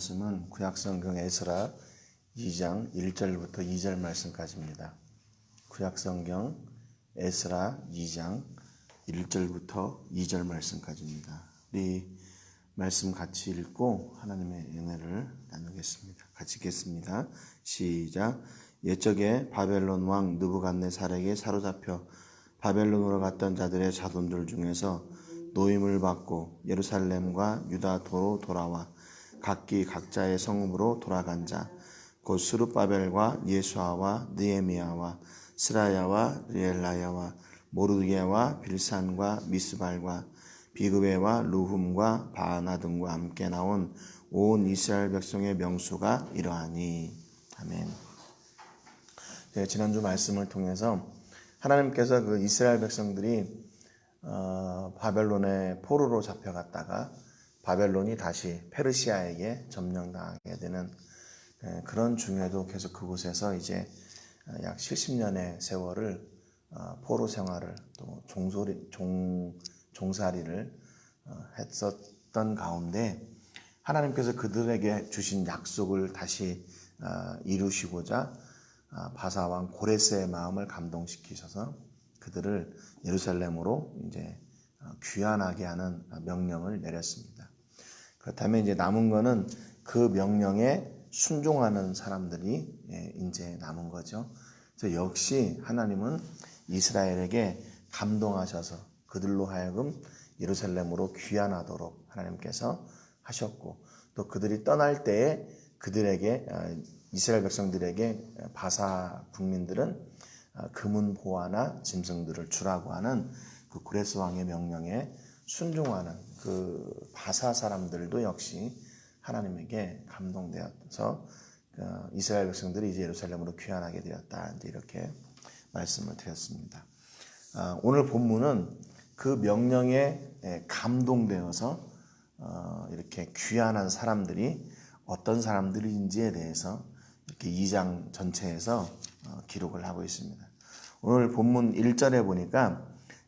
말씀은 구약성경 에스라 2장 1절부터 2절 말씀까지입니다. 구약성경 에스라 2장 1절부터 2절 말씀까지입니다. 우리 말씀 같이 읽고 하나님의 은혜를 나누겠습니다. 같이 읽겠습니다. 시작. 옛적에 바벨론 왕 느부갓네살에게 사로잡혀 바벨론으로 갔던 자들의 자손들 중에서 노임을 받고 예루살렘과 유다도로 돌아와 각기 각자의 성읍으로 돌아간 자 곧 스룹바벨과 예수아와 느헤미야와 스라야와 리엘라야와 모르드게와 빌산과 미스발과 비그베와 루훔과 바하나 등과 함께 나온 온 이스라엘 백성의 명수가 이러하니. 아멘. 네, 지난주 말씀을 통해서 하나님께서 그 이스라엘 백성들이 바벨론의 포로로 잡혀갔다가 바벨론이 다시 페르시아에게 점령당하게 되는 그런 중에도 계속 그곳에서 이제 약 70년의 세월을 포로 생활을 또 종살이를 했었던 가운데 하나님께서 그들에게 주신 약속을 다시 이루시고자 바사왕 고레스의 마음을 감동시키셔서 그들을 예루살렘으로 이제 귀환하게 하는 명령을 내렸습니다. 그렇다면 이제 남은 거는 그 명령에 순종하는 사람들이 이제 남은 거죠. 그래서 역시 하나님은 이스라엘에게 감동하셔서 그들로 하여금 예루살렘으로 귀환하도록 하나님께서 하셨고, 또 그들이 떠날 때에 그들에게 이스라엘 백성들에게 바사 국민들은 금은 보화나 짐승들을 주라고 하는 그 고레스 왕의 명령에 순종하는 그 바사 사람들도 역시 하나님에게 감동되어서 이스라엘 백성들이 이제 예루살렘으로 귀환하게 되었다. 이제 이렇게 말씀을 드렸습니다. 오늘 본문은 그 명령에 감동되어서 이렇게 귀환한 사람들이 어떤 사람들인지에 대해서 이렇게 2장 전체에서 기록을 하고 있습니다. 오늘 본문 1절에 보니까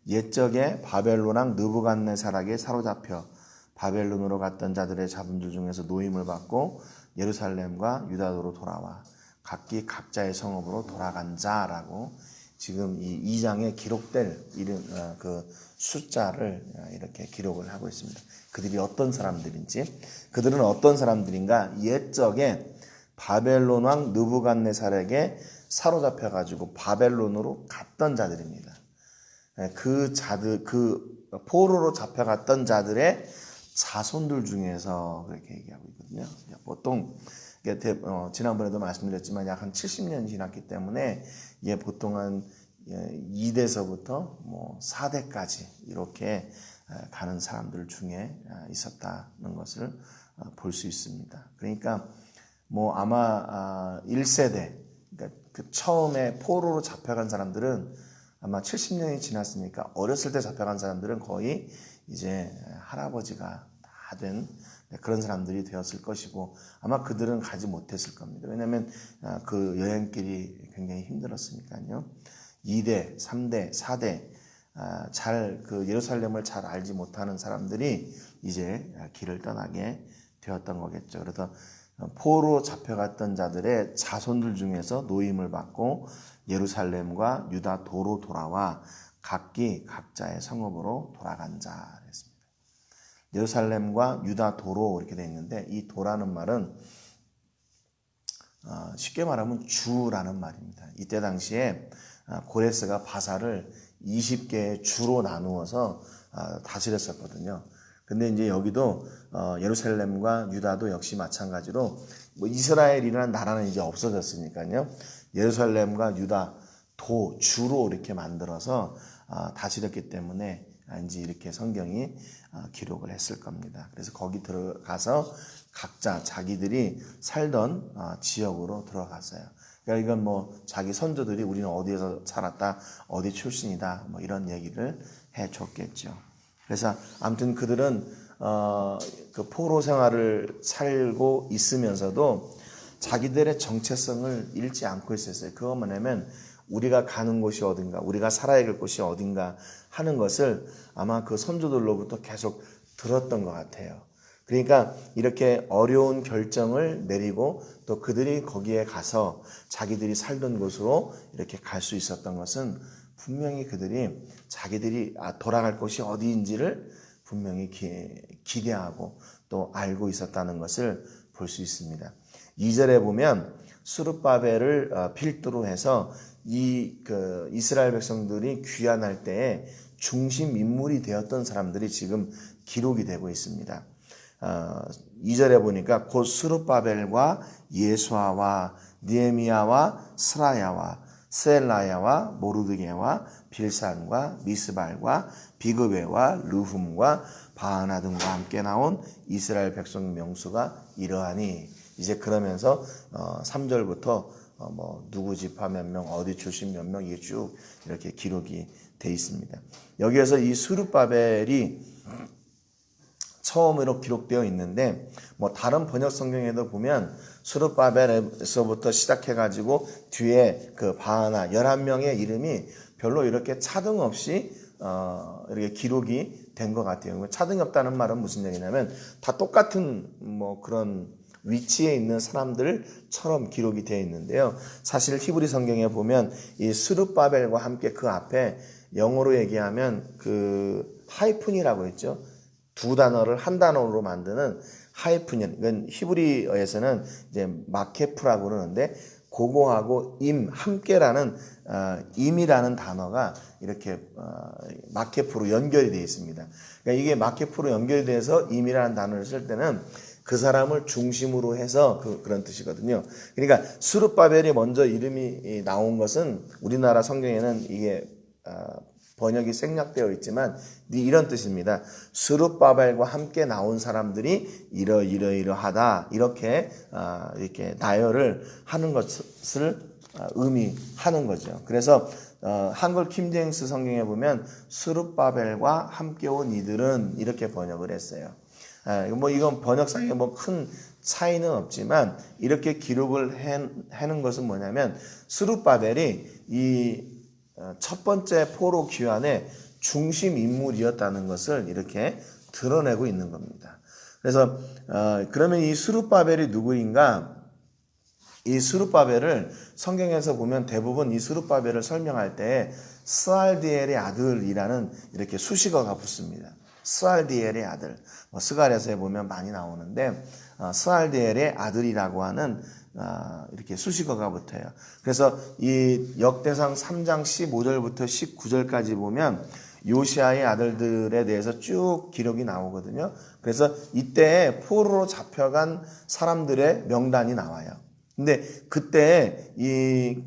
옛적에 바벨론 왕 느부갓네살에게 사로잡혀 바벨론으로 갔던 자들의 자손들 중에서 노임을 받고 예루살렘과 유다도로 돌아와 각기 각자의 성읍으로 돌아간 자라고 지금 이 2장에 기록될 이름 그 숫자를 이렇게 기록을 하고 있습니다. 그들이 어떤 사람들인지, 그들은 어떤 사람들인가? 옛적에 바벨론 왕 느부갓네살에게 사로잡혀 가지고 바벨론으로 갔던 자들입니다. 그 포로로 잡혀갔던 자들의 자손들 중에서 그렇게 얘기하고 있거든요. 보통 지난번에도 말씀드렸지만 약 한 70년이 지났기 때문에 이게 보통 한 2대서부터 뭐 4대까지 이렇게 가는 사람들 중에 있었다는 것을 볼 수 있습니다. 그러니까 뭐 아마 1세대, 그러니까 그 처음에 포로로 잡혀간 사람들은 아마 70년이 지났으니까 어렸을 때 잡혀간 사람들은 거의 이제 할아버지가 다 된 그런 사람들이 되었을 것이고 아마 그들은 가지 못했을 겁니다. 왜냐하면 그 여행길이 굉장히 힘들었으니까요. 2대, 3대, 4대 그 예루살렘을 잘 알지 못하는 사람들이 이제 길을 떠나게 되었던 거겠죠. 그래서 포로 잡혀갔던 자들의 자손들 중에서 노임을 받고 예루살렘과 유다도로 돌아와 각기 각자의 성읍으로 돌아간 자 그랬습니다. 예루살렘과 유다도로 이렇게 되어 있는데 이 도라는 말은 쉽게 말하면 주라는 말입니다. 이때 당시에 고레스가 바사를 20개의 주로 나누어서 다스렸었거든요. 근데 이제 여기도 예루살렘과 유다도 역시 마찬가지로 뭐 이스라엘이라는 나라는 이제 없어졌으니까요. 예루살렘과 유다 주로 이렇게 만들어서 다스렸기 때문에 이제 이렇게 성경이 기록을 했을 겁니다. 그래서 거기 들어가서 각자 자기들이 살던 지역으로 들어갔어요. 그러니까 이건 뭐 자기 선조들이 우리는 어디에서 살았다, 어디 출신이다, 뭐 이런 얘기를 해줬겠죠. 그래서 아무튼 그들은 그 포로 생활을 살고 있으면서도 자기들의 정체성을 잃지 않고 있었어요. 그거 뭐냐면 우리가 가는 곳이 어딘가, 우리가 살아야 할 곳이 어딘가 하는 것을 아마 그 선조들로부터 계속 들었던 것 같아요. 그러니까 이렇게 어려운 결정을 내리고 또 그들이 거기에 가서 자기들이 살던 곳으로 이렇게 갈 수 있었던 것은 분명히 그들이 자기들이 돌아갈 곳이 어디인지를 분명히 기대하고 또 알고 있었다는 것을 볼 수 있습니다. 2절에 보면 스룹바벨을 필두로 해서 이스라엘 백성들이 귀환할 때에 중심 인물이 되었던 사람들이 지금 기록이 되고 있습니다. 2절에 보니까 곧 스룹바벨과 예수아와 느헤미야와 스라야와 스엘라야와 모르드게와 빌산과 미스발과 비그베와 르훔과 바하나 등과 함께 나온 이스라엘 백성 명수가 이러하니, 이제 그러면서 3절부터 누구 지파 몇 명, 어디 출신 몇 명, 이게 쭉 이렇게 기록이 돼 있습니다. 여기에서 이 스룹바벨이 처음으로 기록되어 있는데, 다른 번역 성경에도 보면 스룹바벨에서부터 시작해가지고 뒤에 그 바하나 11명의 이름이 별로 이렇게 차등 없이 이렇게 기록이 된 것 같아요. 차등이 없다는 말은 무슨 얘기냐면 다 똑같은 그런 위치에 있는 사람들처럼 기록이 되어 있는데요. 사실 히브리 성경에 보면 이 스룹바벨과 함께 그 앞에 영어로 얘기하면 그 하이픈이라고 했죠. 두 단어를 한 단어로 만드는 하이픈이, 이건 히브리어에서는 이제 마케프라고 그러는데, 그거하고 함께라는 임이라는 단어가 이렇게 마케프로 연결이 되어 있습니다. 그러니까 이게 마케프로 연결이 돼서 임이라는 단어를 쓸 때는 그 사람을 중심으로 해서 그런 뜻이거든요. 그러니까 스룹바벨이 먼저 이름이 나온 것은 우리나라 성경에는 이게 번역이 생략되어 있지만 이런 뜻입니다. 스룹바벨과 함께 나온 사람들이 이러하다, 이렇게 나열을 하는 것을 의미하는 거죠. 그래서 한글 킹제임스 성경에 보면 스룹바벨과 함께 온 이들은 이렇게 번역을 했어요. 이건 번역상에 큰 차이는 없지만 이렇게 기록을 해놓은 것은 뭐냐면 스룹바벨이 이 첫 번째 포로 귀환의 중심 인물이었다는 것을 이렇게 드러내고 있는 겁니다. 그래서 그러면 이 스룹바벨이 누구인가? 이 스룹바벨을 성경에서 보면 대부분 이 스룹바벨을 설명할 때 스알디엘의 아들이라는 이렇게 수식어가 붙습니다. 스알디엘의 아들, 스갈에서에 보면 많이 나오는데 스알디엘의 아들이라고 하는 이렇게 수식어가 붙어요. 그래서 이 역대상 3장 15절부터 19절까지 보면 요시아의 아들들에 대해서 쭉 기록이 나오거든요. 그래서 이때 포로로 잡혀간 사람들의 명단이 나와요. 근데 그때 이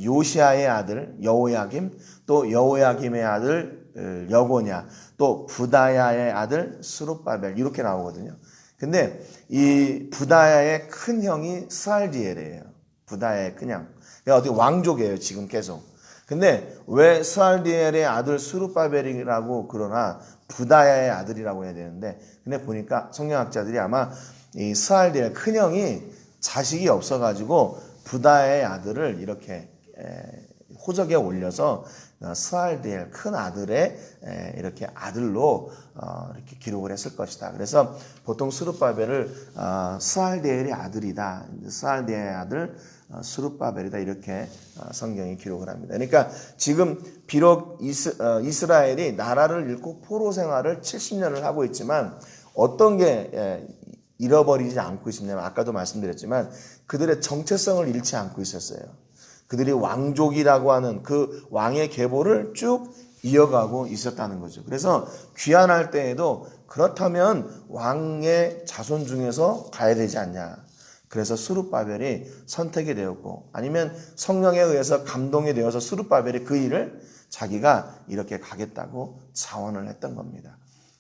요시아의 아들 여호야김, 또 여호야김의 아들 여고냐, 또 부다야의 아들 스룹바벨, 이렇게 나오거든요. 근데 이 부다야의 큰 형이 스알디엘이에요. 부다야의 큰 형. 그러니까 어떻게 왕족이에요, 지금 계속. 근데 왜 스알디엘의 아들 스룹바벨이라고 그러나 부다야의 아들이라고 해야 되는데, 근데 보니까 성경학자들이 아마 이 스알디엘 큰 형이 자식이 없어가지고 부다야의 아들을 이렇게 호적에 올려서 스알디엘 큰 아들의 이렇게 아들로 이렇게 기록을 했을 것이다. 그래서 보통 스룹바벨을 스알디엘의 아들이다, 스알디엘의 아들 스룹바벨이다, 이렇게 성경이 기록을 합니다. 그러니까 지금 비록 이스라엘이 나라를 잃고 포로 생활을 70년을 하고 있지만 어떤 게 잃어버리지 않고 있었냐면, 아까도 말씀드렸지만 그들의 정체성을 잃지 않고 있었어요. 그들이 왕족이라고 하는 그 왕의 계보를 쭉 이어가고 있었다는 거죠. 그래서 귀환할 때에도 그렇다면 왕의 자손 중에서 가야 되지 않냐. 그래서 스룹바벨이 선택이 되었고, 아니면 성령에 의해서 감동이 되어서 스룹바벨이 그 일을 자기가 이렇게 가겠다고 자원을 했던 겁니다.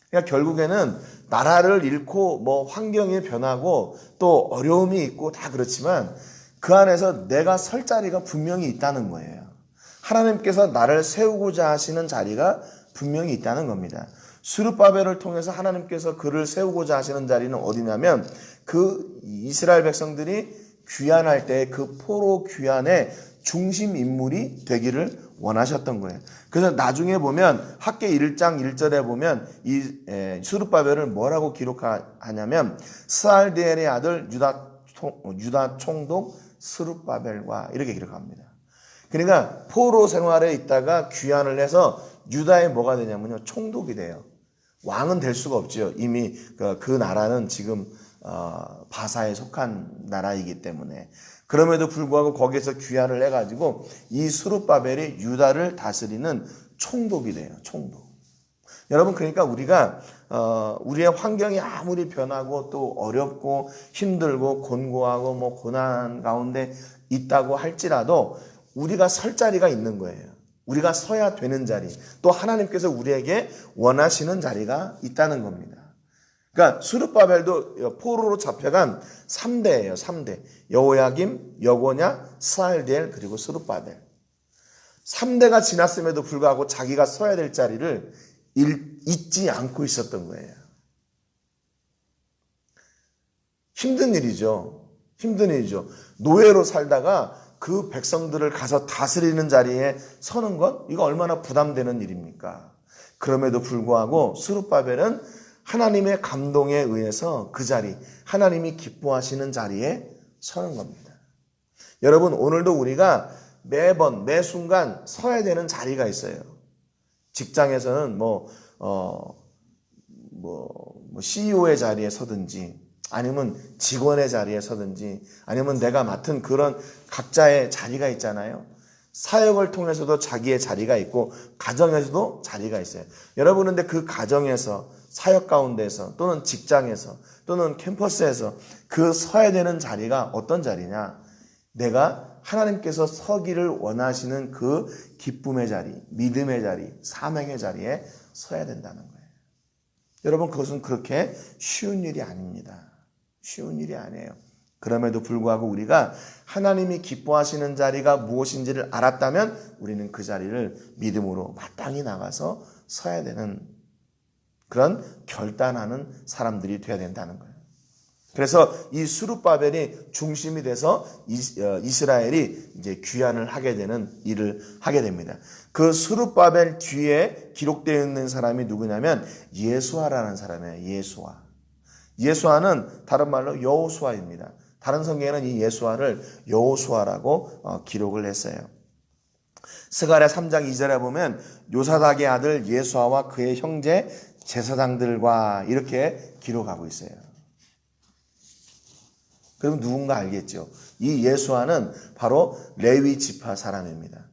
그러니까 결국에는 나라를 잃고 환경이 변하고 또 어려움이 있고 다 그렇지만 그 안에서 내가 설 자리가 분명히 있다는 거예요. 하나님께서 나를 세우고자 하시는 자리가 분명히 있다는 겁니다. 스룹바벨을 통해서 하나님께서 그를 세우고자 하시는 자리는 어디냐면 그 이스라엘 백성들이 귀환할 때 그 포로 귀환의 중심 인물이 되기를 원하셨던 거예요. 그래서 나중에 보면 학계 1장 1절에 보면 이 스룹바벨을 뭐라고 기록하냐면 스알디엘의 아들 유다 총독 스룹바벨과 이렇게 기록합니다. 그러니까 포로 생활에 있다가 귀환을 해서 유다의 뭐가 되냐면요, 총독이 돼요. 왕은 될 수가 없죠. 이미 그 나라는 지금 바사에 속한 나라이기 때문에. 그럼에도 불구하고 거기에서 귀환을 해가지고 이 스룹바벨이 유다를 다스리는 총독이 돼요. 총독. 여러분, 그러니까 우리가 우리의 환경이 아무리 변하고 또 어렵고 힘들고 곤고하고 뭐 고난 가운데 있다고 할지라도 우리가 설 자리가 있는 거예요. 우리가 서야 되는 자리, 또 하나님께서 우리에게 원하시는 자리가 있다는 겁니다. 그러니까 스룹바벨도 포로로 잡혀간 3대예요. 3대. 여호야김, 여고냐, 스알디엘, 그리고 스룹바벨. 3대가 지났음에도 불구하고 자기가 서야 될 자리를 잊지 않고 있었던 거예요. 힘든 일이죠. 힘든 일이죠. 노예로 살다가 그 백성들을 가서 다스리는 자리에 서는 것, 이거 얼마나 부담되는 일입니까? 그럼에도 불구하고 스룹바벨은 하나님의 감동에 의해서 그 자리, 하나님이 기뻐하시는 자리에 서는 겁니다. 여러분, 오늘도 우리가 매번 매 순간 서야 되는 자리가 있어요. 직장에서는 CEO의 자리에 서든지, 아니면 직원의 자리에 서든지, 아니면 내가 맡은 그런 각자의 자리가 있잖아요. 사역을 통해서도 자기의 자리가 있고 가정에서도 자리가 있어요. 여러분은 근데 그 가정에서, 사역 가운데서, 또는 직장에서, 또는 캠퍼스에서 그 서야 되는 자리가 어떤 자리냐? 내가 하나님께서 서기를 원하시는 그 기쁨의 자리, 믿음의 자리, 사명의 자리에 서야 된다는 거예요. 여러분, 그것은 그렇게 쉬운 일이 아닙니다. 쉬운 일이 아니에요. 그럼에도 불구하고 우리가 하나님이 기뻐하시는 자리가 무엇인지를 알았다면 우리는 그 자리를 믿음으로 마땅히 나가서 서야 되는 그런 결단하는 사람들이 되어야 된다는 거예요. 그래서 이 스룹바벨이 중심이 돼서 이스라엘이 이제 귀환을 하게 되는 일을 하게 됩니다. 그 스룹바벨 뒤에 기록되어 있는 사람이 누구냐면 예수아라는 사람이에요. 예수아. 예수아는 다른 말로 여호수아입니다. 다른 성경에는 이 예수아를 여호수아라고 기록을 했어요. 스가랴 3장 2절에 보면 요사닥의 아들 예수아와 그의 형제 제사장들과 이렇게 기록하고 있어요. 그럼 누군가 알겠죠? 이 예수아는 바로 레위 지파 사람입니다.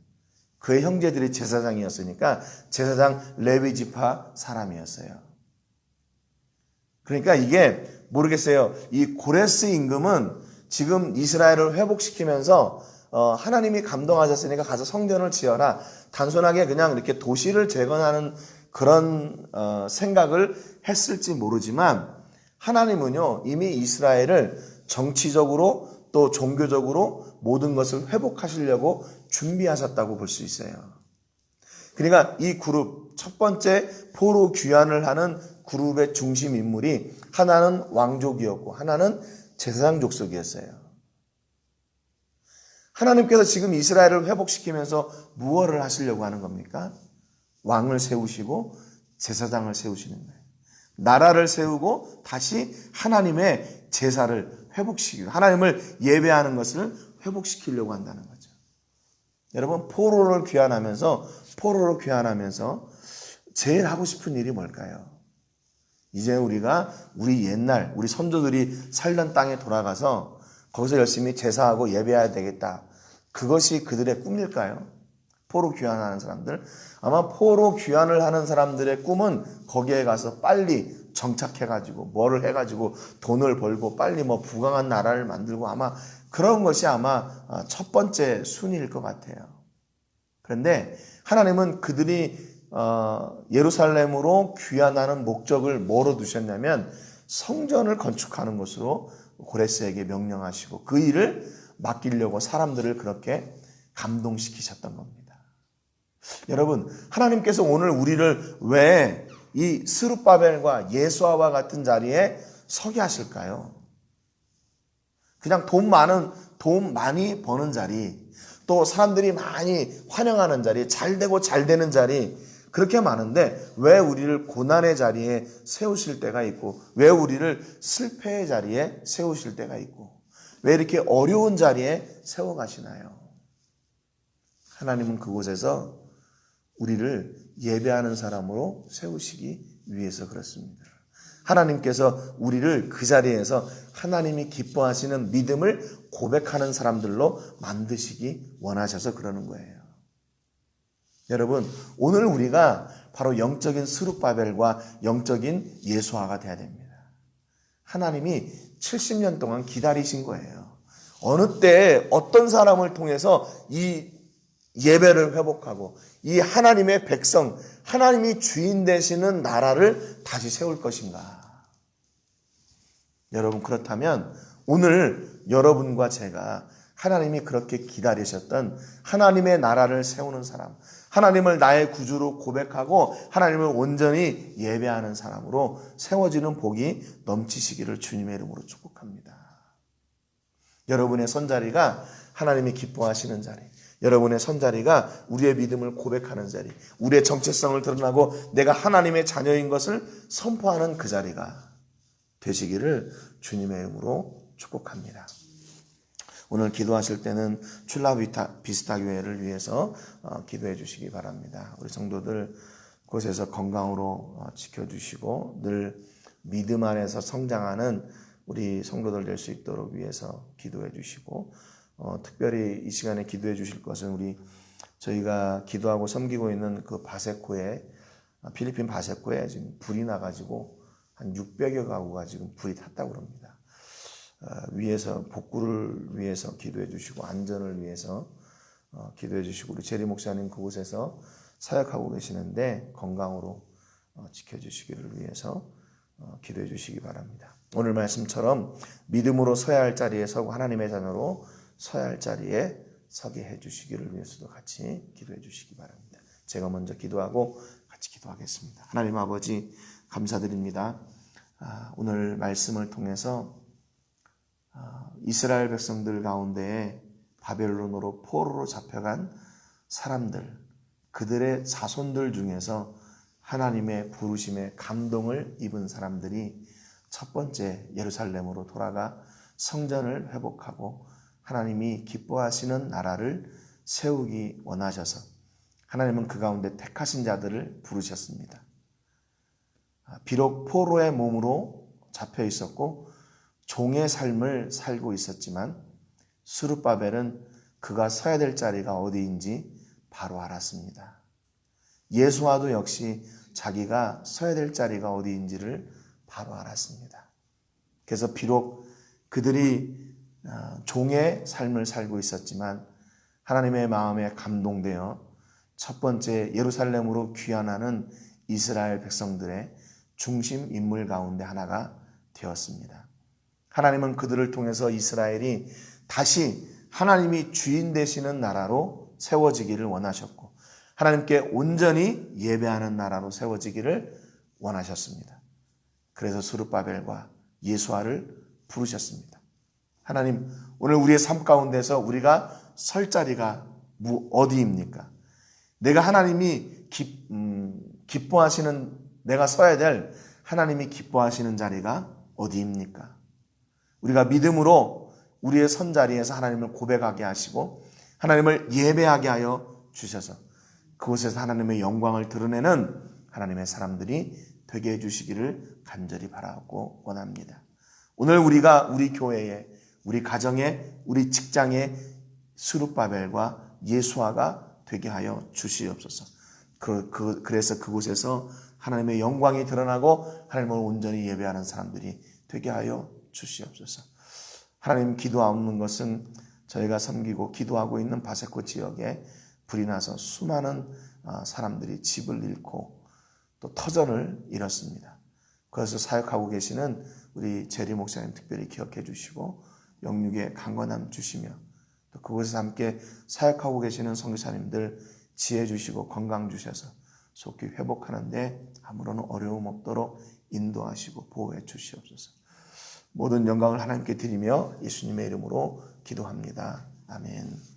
그의 형제들이 제사장이었으니까 제사장 레위 지파 사람이었어요. 그러니까 이게 모르겠어요. 이 고레스 임금은 지금 이스라엘을 회복시키면서 하나님이 감동하셨으니까 가서 성전을 지어라. 단순하게 그냥 이렇게 도시를 재건하는 그런 생각을 했을지 모르지만 하나님은요, 이미 이스라엘을 정치적으로 또 종교적으로 모든 것을 회복하시려고 준비하셨다고 볼 수 있어요. 그러니까 이 그룹, 첫 번째 포로 귀환을 하는 그룹의 중심 인물이 하나는 왕족이었고 하나는 제사장 족속이었어요. 하나님께서 지금 이스라엘을 회복시키면서 무엇을 하시려고 하는 겁니까? 왕을 세우시고 제사장을 세우시는 거예요. 나라를 세우고 다시 하나님의 제사를 회복시키고 하나님을 예배하는 것을 회복시키려고 한다는 거죠. 여러분, 포로를 귀환하면서 제일 하고 싶은 일이 뭘까요? 이제 우리가 우리 옛날 우리 선조들이 살던 땅에 돌아가서 거기서 열심히 제사하고 예배해야 되겠다. 그것이 그들의 꿈일까요? 포로 귀환하는 사람들. 아마 포로 귀환을 하는 사람들의 꿈은 거기에 가서 빨리 정착해가지고 뭐를 해가지고 돈을 벌고 빨리 뭐 부강한 나라를 만들고 아마 그런 것이 아마 첫 번째 순위일 것 같아요. 그런데 하나님은 그들이 예루살렘으로 귀환하는 목적을 뭐로 두셨냐면 성전을 건축하는 것으로 고레스에게 명령하시고 그 일을 맡기려고 사람들을 그렇게 감동시키셨던 겁니다. 여러분, 하나님께서 오늘 우리를 왜 이 스룹바벨과 예수아와 같은 자리에 서게 하실까요? 그냥 돈 많이 버는 자리, 또 사람들이 많이 환영하는 자리, 잘 되고 잘 되는 자리, 그렇게 많은데 왜 우리를 고난의 자리에 세우실 때가 있고, 왜 우리를 실패의 자리에 세우실 때가 있고, 왜 이렇게 어려운 자리에 세워가시나요? 하나님은 그곳에서 우리를 예배하는 사람으로 세우시기 위해서 그렇습니다. 하나님께서 우리를 그 자리에서 하나님이 기뻐하시는 믿음을 고백하는 사람들로 만드시기 원하셔서 그러는 거예요. 여러분, 오늘 우리가 바로 영적인 스룹바벨과 영적인 예수아가 돼야 됩니다. 하나님이 70년 동안 기다리신 거예요. 어느 때 어떤 사람을 통해서 이 예배를 회복하고 이 하나님의 백성, 하나님이 주인 되시는 나라를 다시 세울 것인가? 여러분, 그렇다면 오늘 여러분과 제가 하나님이 그렇게 기다리셨던 하나님의 나라를 세우는 사람, 하나님을 나의 구주로 고백하고 하나님을 온전히 예배하는 사람으로 세워지는 복이 넘치시기를 주님의 이름으로 축복합니다. 여러분의 선자리가 하나님이 기뻐하시는 자리, 여러분의 선자리가 우리의 믿음을 고백하는 자리, 우리의 정체성을 드러나고 내가 하나님의 자녀인 것을 선포하는 그 자리가 되시기를 주님의 이름으로 축복합니다. 오늘 기도하실 때는 출라비스타 교회를 위해서 기도해 주시기 바랍니다. 우리 성도들 곳에서 건강으로 지켜주시고 늘 믿음 안에서 성장하는 우리 성도들 될 수 있도록 위해서 기도해 주시고, 특별히 이 시간에 기도해 주실 것은 저희가 기도하고 섬기고 있는 그 바세코에, 필리핀 바세코에 지금 불이 나가지고 한 600여 가구가 지금 불이 탔다고 합니다. 위해서 복구를 위해서 기도해 주시고 안전을 위해서 기도해 주시고, 우리 제리 목사님 그곳에서 사역하고 계시는데 건강으로 지켜주시기를 위해서 기도해 주시기 바랍니다. 오늘 말씀처럼 믿음으로 서야 할 자리에 서고 하나님의 자녀로 서야 할 자리에 서게 해 주시기를 위해서도 같이 기도해 주시기 바랍니다. 제가 먼저 기도하고 같이 기도하겠습니다. 하나님 아버지, 감사드립니다. 오늘 말씀을 통해서 이스라엘 백성들 가운데에 바벨론으로 포로로 잡혀간 사람들, 그들의 자손들 중에서 하나님의 부르심에 감동을 입은 사람들이 첫 번째 예루살렘으로 돌아가 성전을 회복하고 하나님이 기뻐하시는 나라를 세우기 원하셔서 하나님은 그 가운데 택하신 자들을 부르셨습니다. 비록 포로의 몸으로 잡혀 있었고 종의 삶을 살고 있었지만 스룹바벨은 그가 서야 될 자리가 어디인지 바로 알았습니다. 예수아도 역시 자기가 서야 될 자리가 어디인지를 바로 알았습니다. 그래서 비록 그들이 종의 삶을 살고 있었지만 하나님의 마음에 감동되어 첫 번째 예루살렘으로 귀환하는 이스라엘 백성들의 중심 인물 가운데 하나가 되었습니다. 하나님은 그들을 통해서 이스라엘이 다시 하나님이 주인 되시는 나라로 세워지기를 원하셨고 하나님께 온전히 예배하는 나라로 세워지기를 원하셨습니다. 그래서 스룹바벨과 예수아를 부르셨습니다. 하나님, 오늘 우리의 삶 가운데서 우리가 설 자리가 어디입니까? 내가 하나님이 기뻐하시는, 내가 서야 될 하나님이 기뻐하시는 자리가 어디입니까? 우리가 믿음으로 우리의 선 자리에서 하나님을 고백하게 하시고 하나님을 예배하게 하여 주셔서 그곳에서 하나님의 영광을 드러내는 하나님의 사람들이 되게 해주시기를 간절히 바라고 원합니다. 오늘 우리가 우리 교회에, 우리 가정에, 우리 직장에 스룹바벨과 예수아가 되게 하여 주시옵소서. 그래서 그곳에서 하나님의 영광이 드러나고 하나님을 온전히 예배하는 사람들이 되게 하여 주시옵소서. 하나님, 기도하는 것은 저희가 섬기고 기도하고 있는 바세코 지역에 불이 나서 수많은 사람들이 집을 잃고 또 터전을 잃었습니다. 그래서 사역하고 계시는 우리 제리 목사님 특별히 기억해 주시고 영육에 강건함 주시며 또 그곳에서 함께 사역하고 계시는 선교사님들 지혜 주시고 건강 주셔서 속히 회복하는 데 아무런 어려움 없도록 인도하시고 보호해 주시옵소서. 모든 영광을 하나님께 드리며 예수님의 이름으로 기도합니다. 아멘.